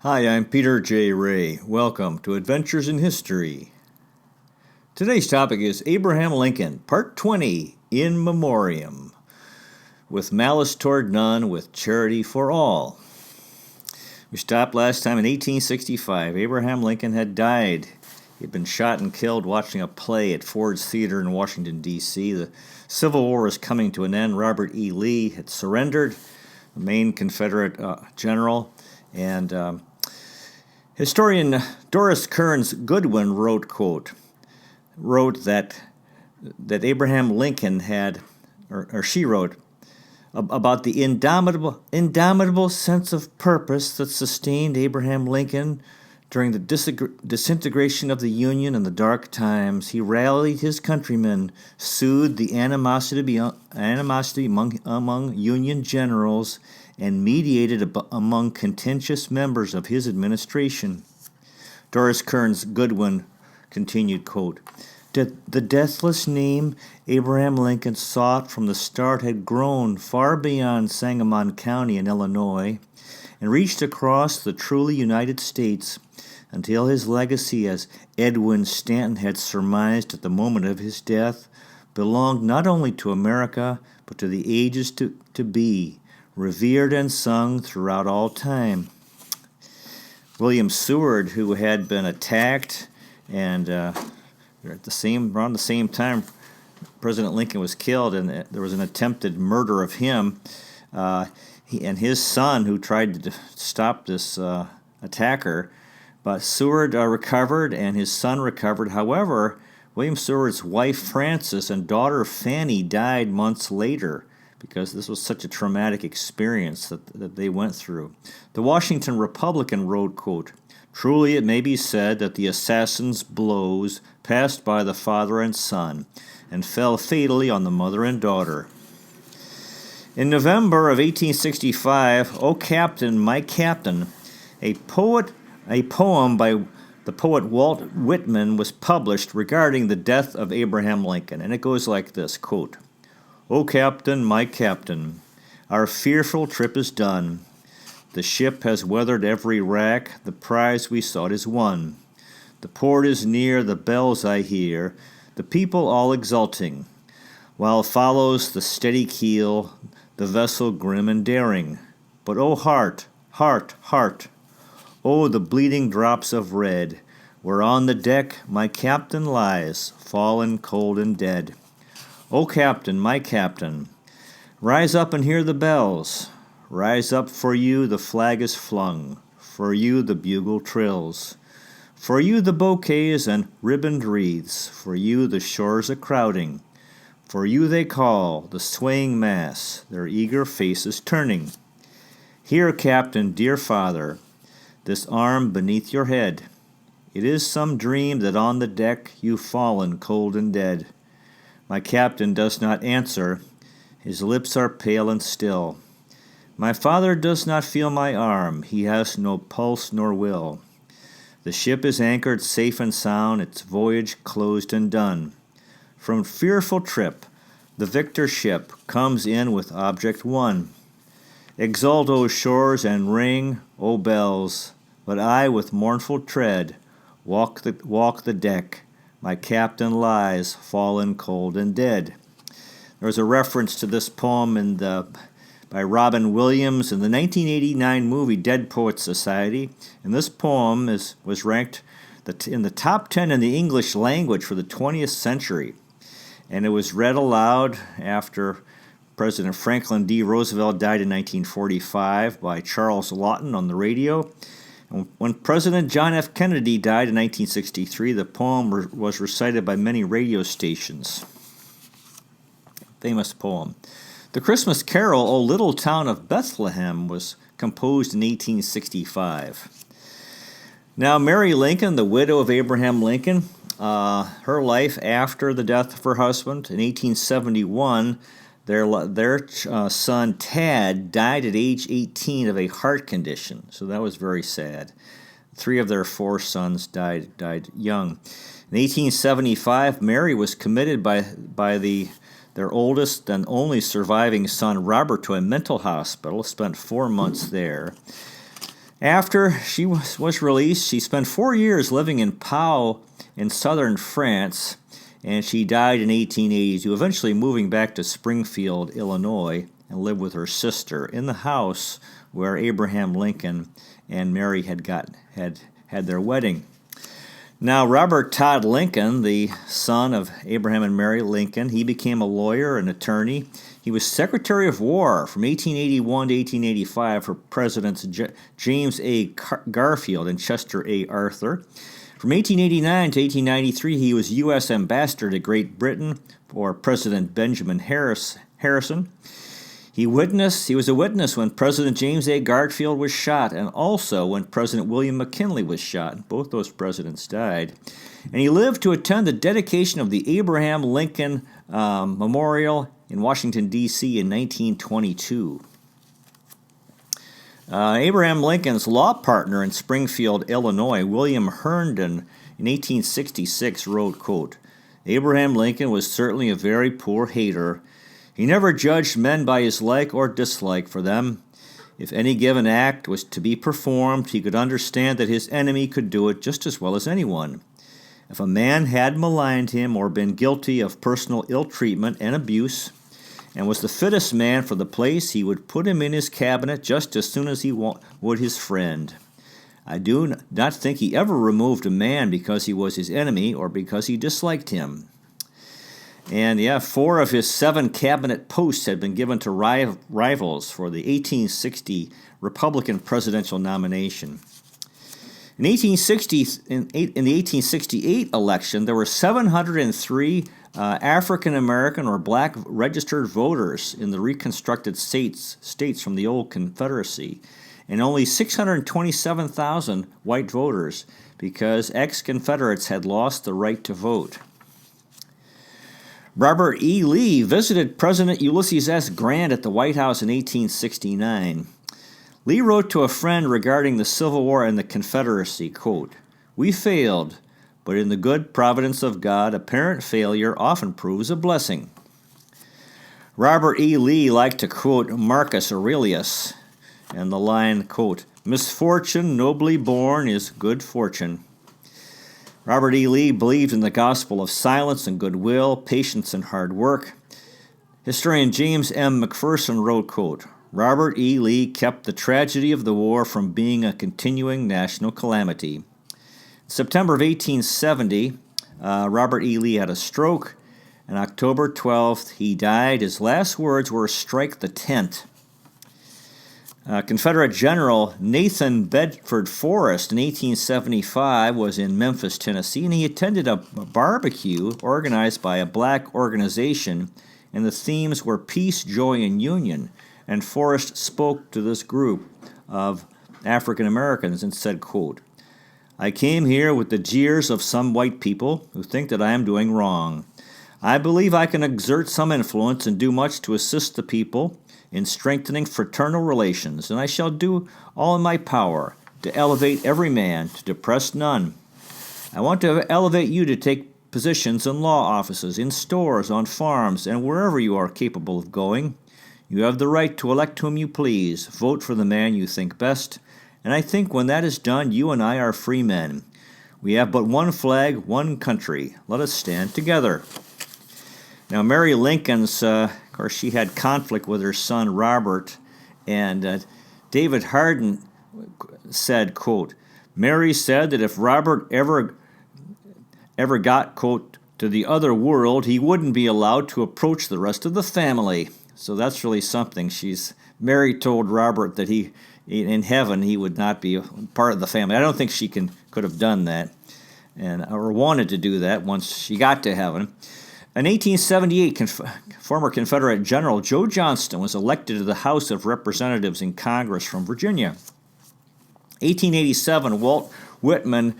Hi, I'm Peter J. Ray. Welcome to Adventures in History. Today's topic is Abraham Lincoln, Part 20, In Memoriam. With malice toward none, with charity for all. We stopped last time in 1865. Abraham Lincoln had died. He had been shot and killed watching a play at Ford's Theater in Washington, D.C. The Civil War was coming to an end. Robert E. Lee had surrendered, the main Confederate general, and historian Doris Kearns Goodwin wrote that Abraham Lincoln had, or she wrote, about the indomitable sense of purpose that sustained Abraham Lincoln during the disintegration of the Union in the dark times. He rallied his countrymen, soothed the animosity among Union generals, and mediated among contentious members of his administration. Doris Kearns Goodwin continued, quote, "The deathless name Abraham Lincoln sought from the start had grown far beyond Sangamon County in Illinois and reached across the truly United States until his legacy, as Edwin Stanton had surmised at the moment of his death, belonged not only to America but to the ages to be, revered and sung throughout all time." William Seward, who had been attacked and around the same time President Lincoln was killed, and there was an attempted murder of him, and his son, who tried to stop this attacker, but Seward recovered and his son recovered. However, William Seward's wife Frances and daughter Fanny died months later, because this was such a traumatic experience that they went through. The Washington Republican wrote, quote, "Truly it may be said that the assassin's blows passed by the father and son, and fell fatally on the mother and daughter." In November of 1865, "O Captain, My Captain," a poem by the poet Walt Whitman was published regarding the death of Abraham Lincoln, and it goes like this, quote, "O Captain, my Captain, our fearful trip is done. The ship has weathered every wrack, the prize we sought is won. The port is near, the bells I hear, the people all exulting, while follows the steady keel, the vessel grim and daring. But O heart, heart, heart, O the bleeding drops of red, where on the deck my captain lies, fallen cold and dead. O Captain, my Captain, rise up and hear the bells. Rise up, for you the flag is flung, for you the bugle trills, for you the bouquets and ribboned wreaths, for you the shores a-crowding, for you they call, the swaying mass, their eager faces turning. Here, Captain, dear father, this arm beneath your head. It is some dream that on the deck you've fallen cold and dead. My captain does not answer, his lips are pale and still. My father does not feel my arm, he has no pulse nor will. The ship is anchored safe and sound, its voyage closed and done. From fearful trip, the victor ship comes in with object won. Exult, O shores, and ring, O bells, but I with mournful tread walk the deck. My captain lies, fallen cold and dead. There's a reference to this poem by Robin Williams in the 1989 movie Dead Poets Society, and this poem was ranked in the top 10 in the English language for the 20th century, and it was read aloud after President Franklin D. Roosevelt died in 1945 by Charles Lawton on the radio. When President John F. Kennedy died in 1963, the poem was recited by many radio stations. Famous poem. The Christmas carol, O Little Town of Bethlehem, was composed in 1865. Now, Mary Lincoln, the widow of Abraham Lincoln, her life after the death of her husband in 1871, their son Tad died at age 18 of a heart condition, so that was very sad. 3 of their 4 sons died young. In 1875, Mary was committed by their oldest and only surviving son Robert to a mental hospital. Spent 4 months there. After she was released, she spent 4 years living in Pau in southern France, and she died in 1882, eventually moving back to Springfield, Illinois, and lived with her sister in the house where Abraham Lincoln and Mary had their wedding. Now, Robert Todd Lincoln, the son of Abraham and Mary Lincoln, he became a lawyer and attorney. He was Secretary of War from 1881 to 1885 for Presidents James A. Garfield and Chester A. Arthur. From 1889 to 1893, he was U.S. Ambassador to Great Britain for President Benjamin Harrison. He was a witness when President James A. Garfield was shot, and also when President William McKinley was shot. Both those presidents died. And he lived to attend the dedication of the Abraham Lincoln Memorial in Washington, D.C. in 1922. Abraham Lincoln's law partner in Springfield, Illinois, William Herndon, in 1866 wrote, quote, "Abraham Lincoln was certainly a very poor hater. He never judged men by his like or dislike for them. If any given act was to be performed, he could understand that his enemy could do it just as well as anyone. If a man had maligned him or been guilty of personal ill treatment and abuse, and was the fittest man for the place, he would put him in his cabinet just as soon as he would his friend. I do not think he ever removed a man because he was his enemy or because he disliked him." And 4 of his 7 cabinet posts had been given to rivals for the 1860 Republican presidential nomination. In the 1868 election, there were 703 African American or black registered voters in the reconstructed states from the old Confederacy, and only 627,000 white voters because ex-Confederates had lost the right to vote. Robert E. Lee visited President Ulysses S. Grant at the White House in 1869. Lee wrote to a friend regarding the Civil War and the Confederacy, quote, "We failed, but in the good providence of God, apparent failure often proves a blessing." Robert E. Lee liked to quote Marcus Aurelius, and the line, quote, "Misfortune nobly borne is good fortune." Robert E. Lee believed in the gospel of silence and goodwill, patience and hard work. Historian James M. McPherson wrote, quote, "Robert E. Lee kept the tragedy of the war from being a continuing national calamity." In September of 1870, Robert E. Lee had a stroke, and October 12th, he died. His last words were, "Strike the tent." Confederate General Nathan Bedford Forrest in 1875 was in Memphis, Tennessee, and he attended a barbecue organized by a black organization, and the themes were peace, joy, and union. And Forrest spoke to this group of African Americans and said, quote, "I came here with the jeers of some white people who think that I am doing wrong. I believe I can exert some influence and do much to assist the people in strengthening fraternal relations, and I shall do all in my power to elevate every man, to depress none. I want to elevate you to take positions in law offices, in stores, on farms, and wherever you are capable of going. You have the right to elect whom you please, vote for the man you think best, and I think when that is done, you and I are free men. We have but one flag, one country. Let us stand together." Now, Mary Lincoln's, of course, she had conflict with her son Robert, and David Hardin said, quote, "Mary said that if Robert ever got, quote, to the other world, he wouldn't be allowed to approach the rest of the family." So that's really something. Mary told Robert that in heaven he would not be part of the family. I don't think she could have done that, or wanted to do that once she got to heaven. In 1878, former Confederate General Joe Johnston was elected to the House of Representatives in Congress from Virginia. 1887, Walt Whitman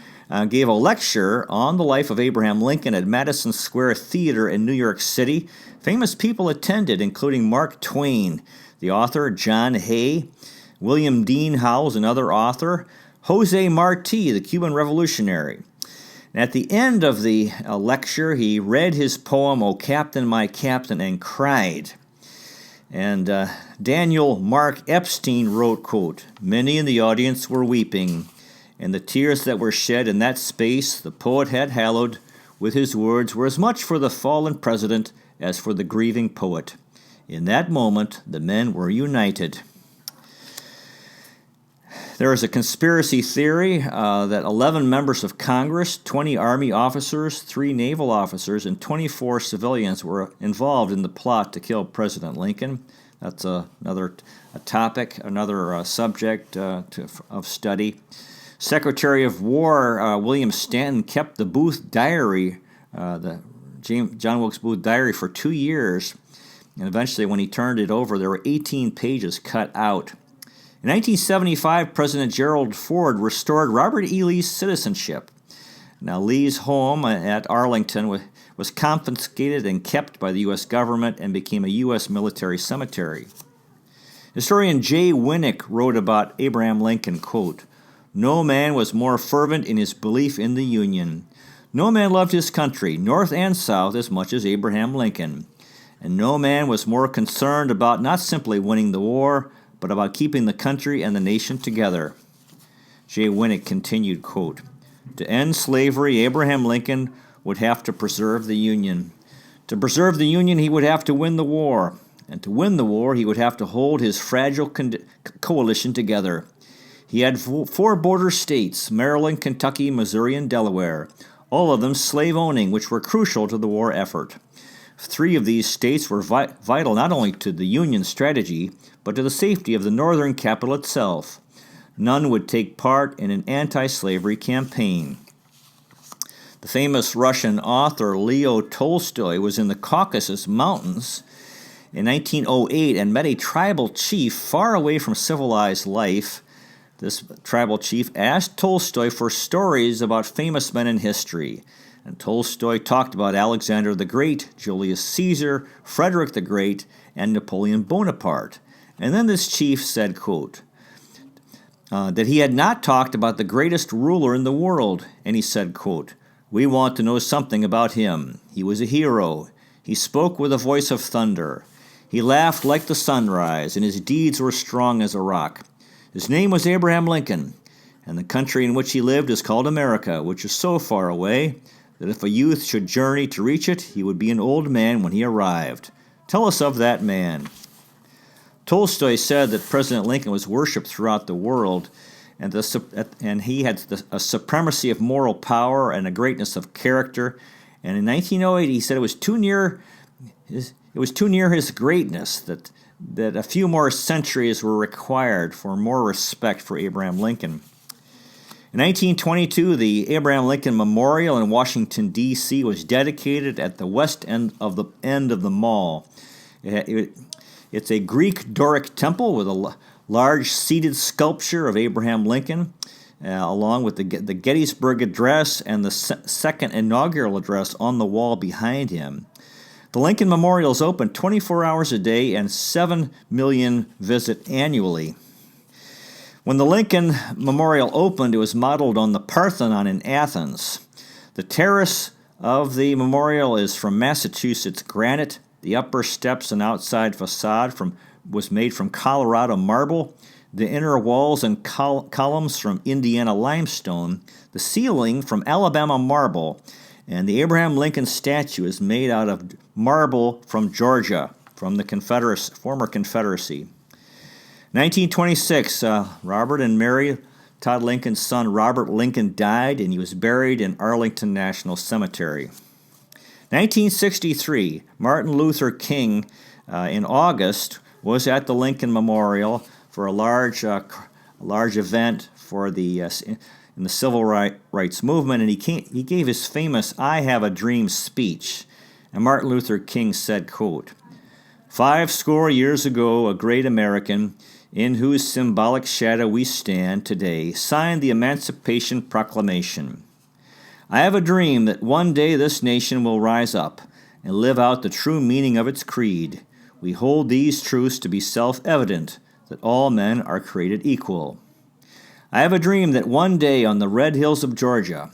gave a lecture on the life of Abraham Lincoln at Madison Square Theater in New York City. Famous people attended, including Mark Twain, the author, John Hay, William Dean Howells, another author, Jose Marti, the Cuban revolutionary. And at the end of the lecture, he read his poem, "O Captain, My Captain," and cried. And Daniel Mark Epstein wrote, quote, "Many in the audience were weeping, and the tears that were shed in that space the poet had hallowed with his words were as much for the fallen president as for the grieving poet. In that moment, the men were united." There is a conspiracy theory that 11 members of Congress, 20 Army officers, 3 naval officers, and 24 civilians were involved in the plot to kill President Lincoln. That's another topic, another subject of study. Secretary of War William Stanton kept the Booth Diary, the John Wilkes Booth Diary, for 2 years, and eventually when he turned it over, there were 18 pages cut out. In 1975, President Gerald Ford restored Robert E. Lee's citizenship. Now, Lee's home at Arlington was confiscated and kept by the U.S. government and became a U.S. military cemetery. Historian Jay Winnick wrote about Abraham Lincoln, quote, "No man was more fervent in his belief in the Union. No man loved his country, North and South, as much as Abraham Lincoln. And no man was more concerned about not simply winning the war, but about keeping the country and the nation together." Jay Winnick continued, quote, "To end slavery, Abraham Lincoln would have to preserve the Union. To preserve the Union, he would have to win the war. And to win the war, he would have to hold his fragile coalition together. He had 4 border states, Maryland, Kentucky, Missouri, and Delaware, all of them slave-owning, which were crucial to the war effort. 3 of these states were vital not only to the Union strategy, but to the safety of the northern capital itself. None would take part in an anti-slavery campaign." The famous Russian author Leo Tolstoy was in the Caucasus Mountains in 1908 and met a tribal chief far away from civilized life. This tribal chief asked Tolstoy for stories about famous men in history. And Tolstoy talked about Alexander the Great, Julius Caesar, Frederick the Great, and Napoleon Bonaparte. And then this chief said, quote, that he had not talked about the greatest ruler in the world. And he said, quote, "We want to know something about him. He was a hero. He spoke with a voice of thunder. He laughed like the sunrise, and his deeds were strong as a rock. His name was Abraham Lincoln, and the country in which he lived is called America, which is so far away that if a youth should journey to reach it, he would be an old man when he arrived. Tell us of that man." Tolstoy said that President Lincoln was worshipped throughout the world, and he had a supremacy of moral power and a greatness of character. And in 1908, he said it was too near his greatness that a few more centuries were required for more respect for Abraham Lincoln. In 1922, the Abraham Lincoln Memorial in Washington, D.C. was dedicated at the west end of the mall. It's a Greek Doric temple with a large seated sculpture of Abraham Lincoln, along with the Gettysburg Address and the second inaugural address on the wall behind him. The Lincoln Memorial is open 24 hours a day and 7 million visit annually. When the Lincoln Memorial opened, it was modeled on the Parthenon in Athens. The terrace of the memorial is from Massachusetts granite. The upper steps and outside facade was made from Colorado marble. The inner walls and columns from Indiana limestone. The ceiling from Alabama marble. And the Abraham Lincoln statue is made out of marble from Georgia, from the former Confederacy. 1926, Robert and Mary Todd Lincoln's son Robert Lincoln died, and he was buried in Arlington National Cemetery. 1963, Martin Luther King, in August, was at the Lincoln Memorial for a large event for in the civil rights movement, and he gave his famous "I Have a Dream" speech. And Martin Luther King said, quote, 50 years ago, a great American, in whose symbolic shadow we stand today, signed the Emancipation Proclamation. I have a dream that one day this nation will rise up and live out the true meaning of its creed. We hold these truths to be self-evident, that all men are created equal. I have a dream that one day on the red hills of Georgia,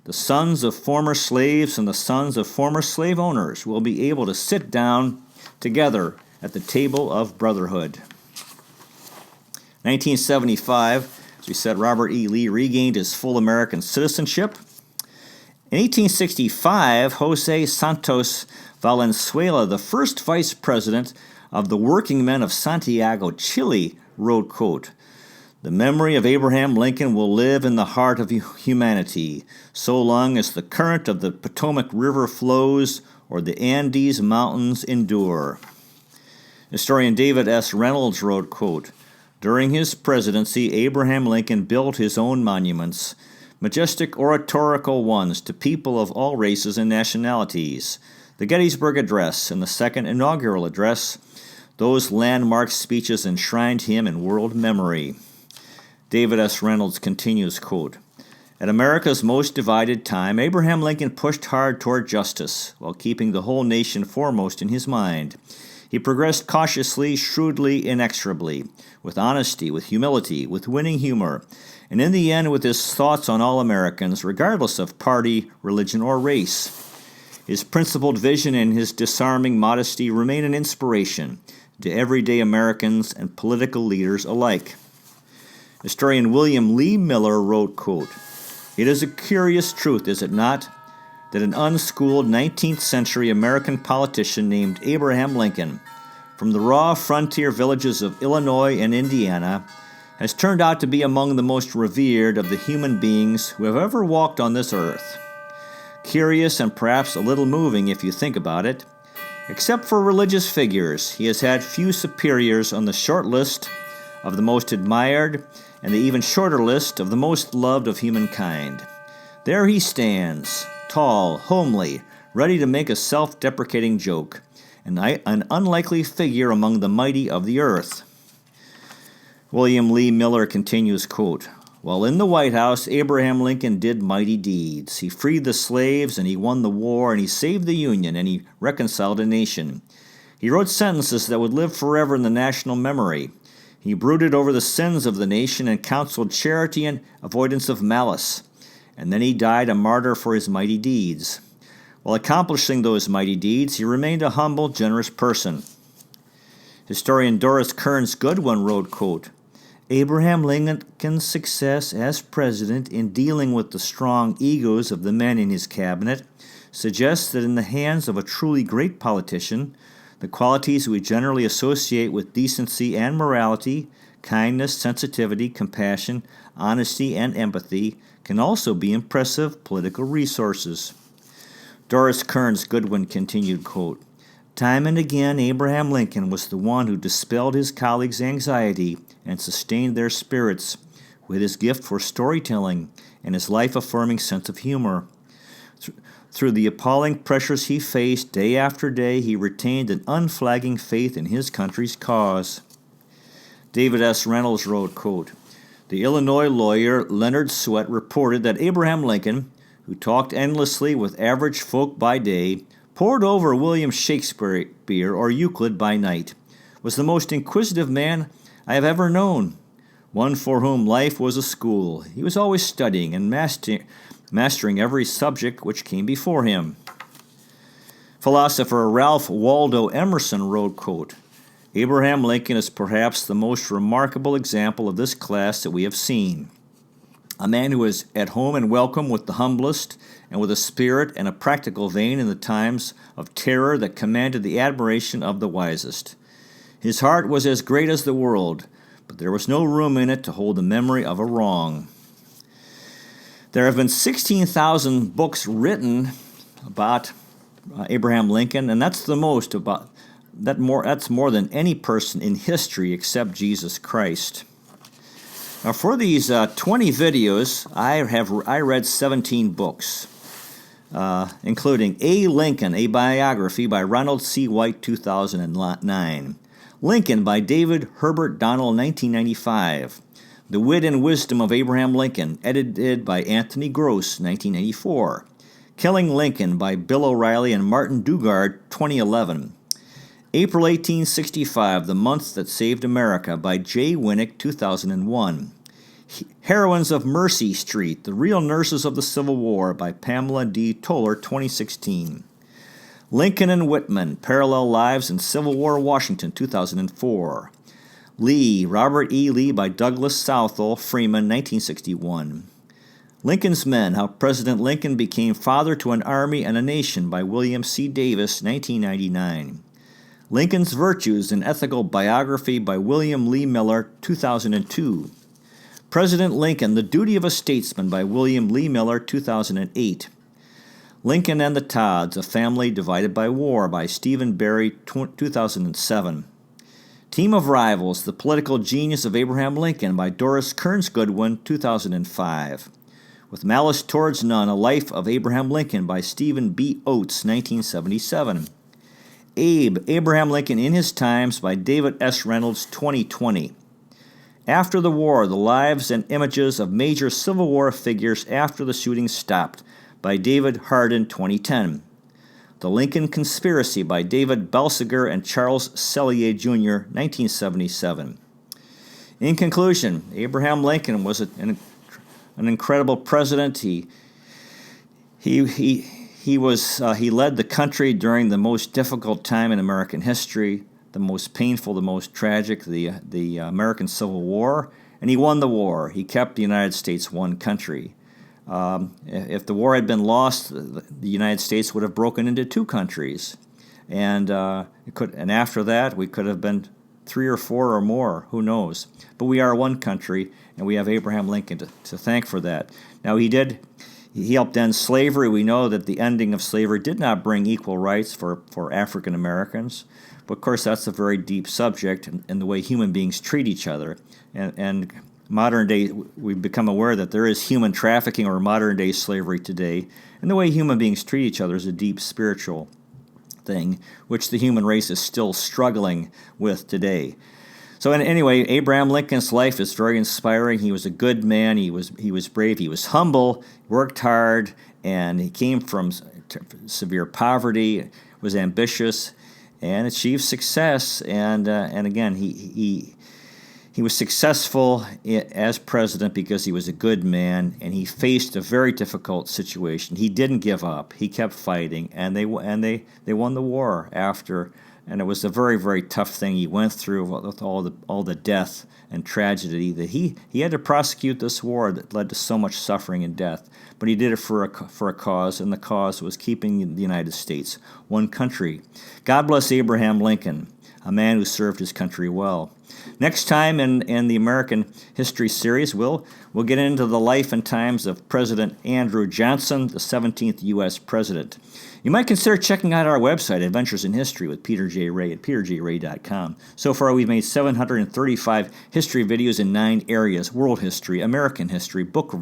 the sons of former slaves and the sons of former slave owners will be able to sit down together at the table of brotherhood. 1975, as we said, Robert E. Lee regained his full American citizenship. In 1865, Jose Santos Valenzuela, the first vice president of the working men of Santiago, Chile, wrote, quote, "The memory of Abraham Lincoln will live in the heart of humanity, so long as the current of the Potomac River flows or the Andes Mountains endure." Historian David S. Reynolds wrote, quote, "During his presidency, Abraham Lincoln built his own monuments, majestic oratorical ones to people of all races and nationalities. The Gettysburg Address and the Second Inaugural Address, those landmark speeches enshrined him in world memory." David S. Reynolds continues, quote, "At America's most divided time, Abraham Lincoln pushed hard toward justice while keeping the whole nation foremost in his mind. He progressed cautiously, shrewdly, inexorably, with honesty, with humility, with winning humor, and in the end with his thoughts on all Americans, regardless of party, religion, or race. His principled vision and his disarming modesty remain an inspiration to everyday Americans and political leaders alike." Historian William Lee Miller wrote, quote, "It is a curious truth, is it not, that an unschooled 19th century American politician named Abraham Lincoln, from the raw frontier villages of Illinois and Indiana, has turned out to be among the most revered of the human beings who have ever walked on this earth. Curious and perhaps a little moving if you think about it. Except for religious figures, he has had few superiors on the short list of the most admired and the even shorter list of the most loved of humankind. There he stands, tall, homely, ready to make a self-deprecating joke, an unlikely figure among the mighty of the earth." William Lee Miller continues, quote, "While in the White House, Abraham Lincoln did mighty deeds. He freed the slaves, and he won the war, and he saved the Union, and he reconciled a nation. He wrote sentences that would live forever in the national memory. He brooded over the sins of the nation and counseled charity and avoidance of malice. And then he died a martyr for his mighty deeds. While accomplishing those mighty deeds, he remained a humble, generous person." Historian Doris Kearns Goodwin wrote, quote, "Abraham Lincoln's success as president in dealing with the strong egos of the men in his cabinet suggests that in the hands of a truly great politician, the qualities we generally associate with decency and morality, kindness, sensitivity, compassion, honesty, and empathy, can also be impressive political resources." Doris Kearns Goodwin continued, quote, "Time and again, Abraham Lincoln was the one who dispelled his colleagues' anxiety and sustained their spirits with his gift for storytelling and his life-affirming sense of humor. Through the appalling pressures he faced day after day, he retained an unflagging faith in his country's cause." David S. Reynolds wrote, quote, "The Illinois lawyer Leonard Swett reported that Abraham Lincoln, who talked endlessly with average folk by day, pored over William Shakespeare or Euclid by night, was the most inquisitive man I have ever known, one for whom life was a school. He was always studying and mastering every subject which came before him." Philosopher Ralph Waldo Emerson wrote, quote, "Abraham Lincoln is perhaps the most remarkable example of this class that we have seen. A man who was at home and welcome with the humblest, and with a spirit and a practical vein in the times of terror that commanded the admiration of the wisest. His heart was as great as the world, but there was no room in it to hold the memory of a wrong." There have been 16,000 books written about Abraham Lincoln, and that's more than any person in history except Jesus Christ. Now, for these 20 videos, I read 17 books, including A. Lincoln, a biography by Ronald C. White, 2009. Lincoln by David Herbert Donnell, 1995. The Wit and Wisdom of Abraham Lincoln, edited by Anthony Gross, 1984. Killing Lincoln by Bill O'Reilly and Martin Dugard, 2011. April 1865, The Month That Saved America by Jay Winnick, 2001. Heroines of Mercy Street, The Real Nurses of the Civil War by Pamela D. Toller, 2016. Lincoln and Whitman, Parallel Lives in Civil War Washington, 2004. Lee, Robert E. Lee by Douglas Southall Freeman, 1961. Lincoln's Men, How President Lincoln Became Father to an Army and a Nation by William C. Davis, 1999. Lincoln's Virtues, an Ethical Biography by William Lee Miller, 2002. President Lincoln, The Duty of a Statesman by William Lee Miller, 2008. Lincoln and the Todds, A Family Divided by War by Stephen Barry, 2007. Team of Rivals, The Political Genius of Abraham Lincoln by Doris Kearns Goodwin, 2005. With Malice Towards None, A Life of Abraham Lincoln by Stephen B. Oates, 1977. Abe, Abraham Lincoln in His Times by David S. Reynolds, 2020. After the War, The Lives and Images of Major Civil War Figures After the Shooting Stopped by David Hardin, 2010. The Lincoln Conspiracy by David Balsiger and Charles Sellier, Jr., 1977. In conclusion, Abraham Lincoln was an incredible president. He led the country during the most difficult time in American history, the most painful, the most tragic, the American Civil War, and he won the war. He kept the United States one country. If the war had been lost, the United States would have broken into two countries, and after that we could have been three or four or more. Who knows? But we are one country, and we have Abraham Lincoln to thank for that. Now he helped end slavery. We know that the ending of slavery did not bring equal rights for African Americans, but of course that's a very deep subject in the way human beings treat each other, and modern day, we've become aware that there is human trafficking or modern day slavery today, and the way human beings treat each other is a deep spiritual thing, which the human race is still struggling with today. So anyway, Abraham Lincoln's life is very inspiring. He was a good man. He was brave. He was humble, worked hard, and he came from severe poverty, was ambitious, and achieved success. And again, he was successful as president because he was a good man, and he faced a very difficult situation. He didn't give up. He kept fighting, and they won the war after. And it was a very, very tough thing he went through with all the death and tragedy that he had to prosecute this war that led to so much suffering and death. But he did it for a cause, and the cause was keeping the United States one country. God bless Abraham Lincoln, a man who served his country well. Next time in the American History series, we'll get into the life and times of President Andrew Johnson, the 17th U.S. President. You might consider checking out our website, Adventures in History with Peter J. Ray at peterjray.com. So far, we've made 735 history videos in 9 areas: world history, American history, book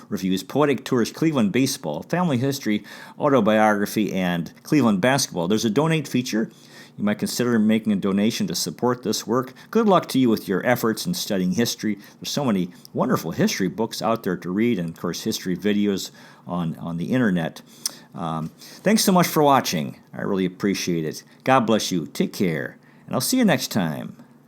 reviews, poetic tours, Cleveland baseball, family history, autobiography, and Cleveland basketball. There's a donate feature. You might consider making a donation to support this work. Good luck to you with your efforts in studying history. There's so many wonderful history books out there to read, and, of course, history videos on the internet. Thanks so much for watching. I really appreciate it. God bless you. Take care, and I'll see you next time.